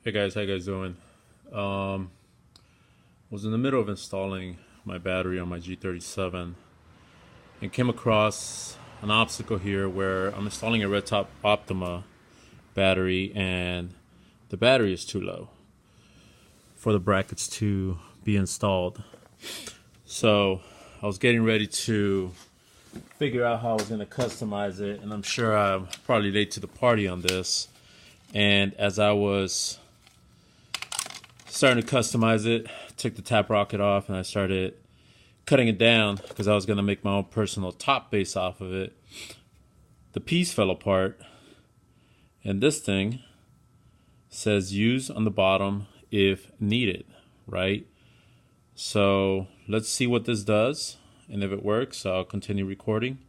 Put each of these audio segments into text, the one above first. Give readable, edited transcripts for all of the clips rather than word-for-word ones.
Hey guys, how you guys doing? Was in the middle of installing my battery on my G37 and came across an obstacle here where I'm installing a red top Optima battery and the battery is too low for the brackets to be installed. So I was getting ready to figure out how I was going to customize it, and I'm sure I'm probably late to the party on this. And as I was starting to customize it, took the tap rocket off and I started cutting it down because I was going to make my own personal top base off of it. The piece fell apart, and this thing says use on the bottom if needed, right? So let's see what this does, and if it works, I'll continue recording,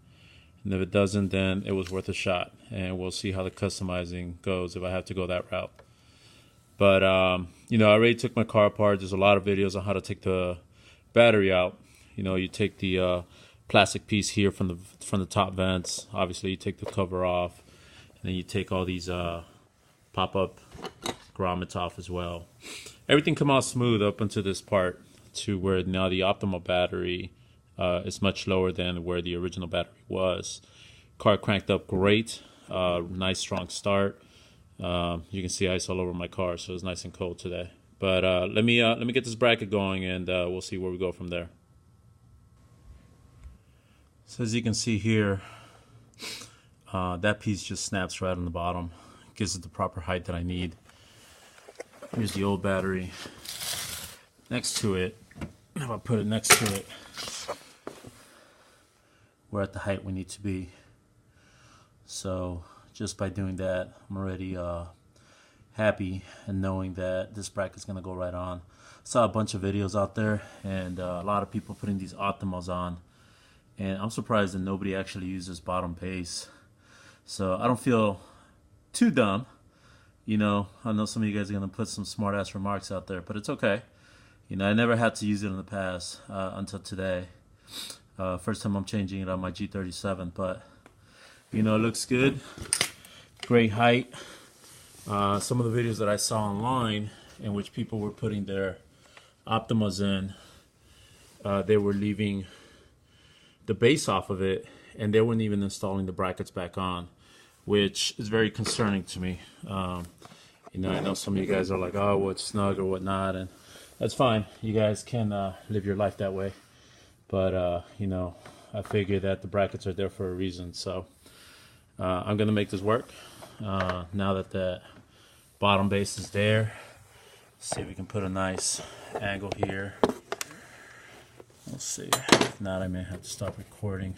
and if it doesn't, then it was worth a shot, and we'll see how the customizing goes if I have to go that route. But I already took my car apart. There's a lot of videos on how to take the battery out. You take the plastic piece here from the top vents. Obviously, you take the cover off, and then you take all these pop-up grommets off as well. Everything come out smooth up until this part, to where now the Optima battery is much lower than where the original battery was. Car cranked up great, nice strong start. You can see ice all over my car, so it's nice and cold today. But let me get this bracket going, and we'll see where we go from there. So as you can see here, that piece just snaps right on the bottom. Gives it the proper height that I need. Here's the old battery next to it. If I put it next to it, we're at the height we need to be. So just by doing that, I'm already happy and knowing that this bracket's gonna go right on. Saw a bunch of videos out there, and a lot of people putting these Optimas on, and I'm surprised that nobody actually uses bottom base. So I don't feel too dumb. I know some of you guys are gonna put some smart ass remarks out there, but it's okay. I never had to use it in the past until today. First time I'm changing it on my G37, but it looks good. Great height. Some of the videos that I saw online in which people were putting their Optimas in, they were leaving the base off of it, and they weren't even installing the brackets back on, which is very concerning to me. I know some of you guys are like, oh, well, it's snug or whatnot, and that's fine. You guys can live your life that way. But, I figure that the brackets are there for a reason. So I'm going to make this work. Now that the bottom base is there, let's see if we can put a nice angle here. We'll see. If not, I may have to stop recording.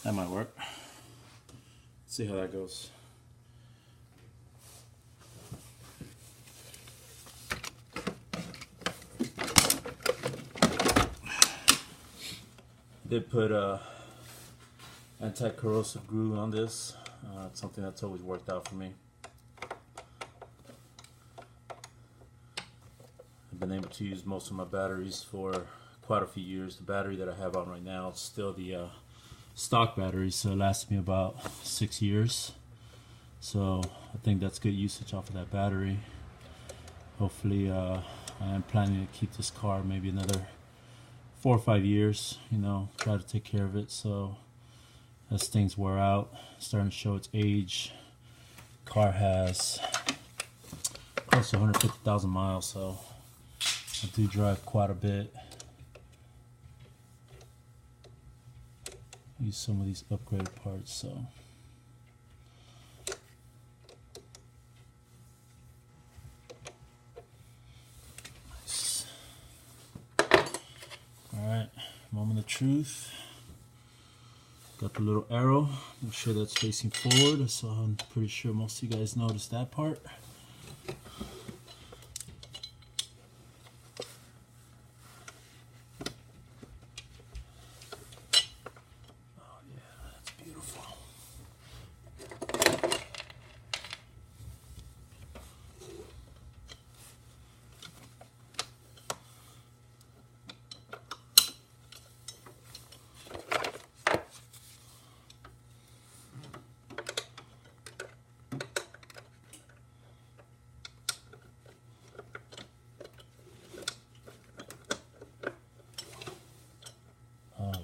That might work. Let's see how that goes. Did put anti-corrosive glue on this. It's something that's always worked out for me. I've been able to use most of my batteries for quite a few years. The battery that I have on right now is still the stock battery, so it lasts me about 6 years. So I think that's good usage off of that battery. Hopefully I am planning to keep this car maybe another 4 or 5 years, try to take care of it. So as things wear out, starting to show its age, car has close to 150,000 miles, so I do drive quite a bit. Use some of these upgraded parts, so. Alright, moment of truth. Got the little arrow. Make sure that's facing forward, so I'm pretty sure most of you guys noticed that part. Oh yeah, that's beautiful.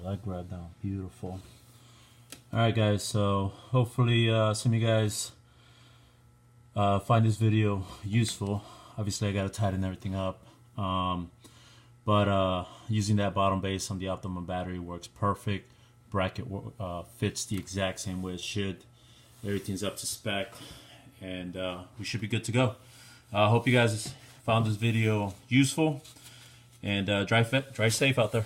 that grab down beautiful. Alright guys, so hopefully some of you guys find this video useful. Obviously I gotta tighten everything up, but using that bottom base on the Optima battery works perfect. Bracket fits the exact same way it should. Everything's up to spec, and we should be good to go. I hope you guys found this video useful, and drive safe out there.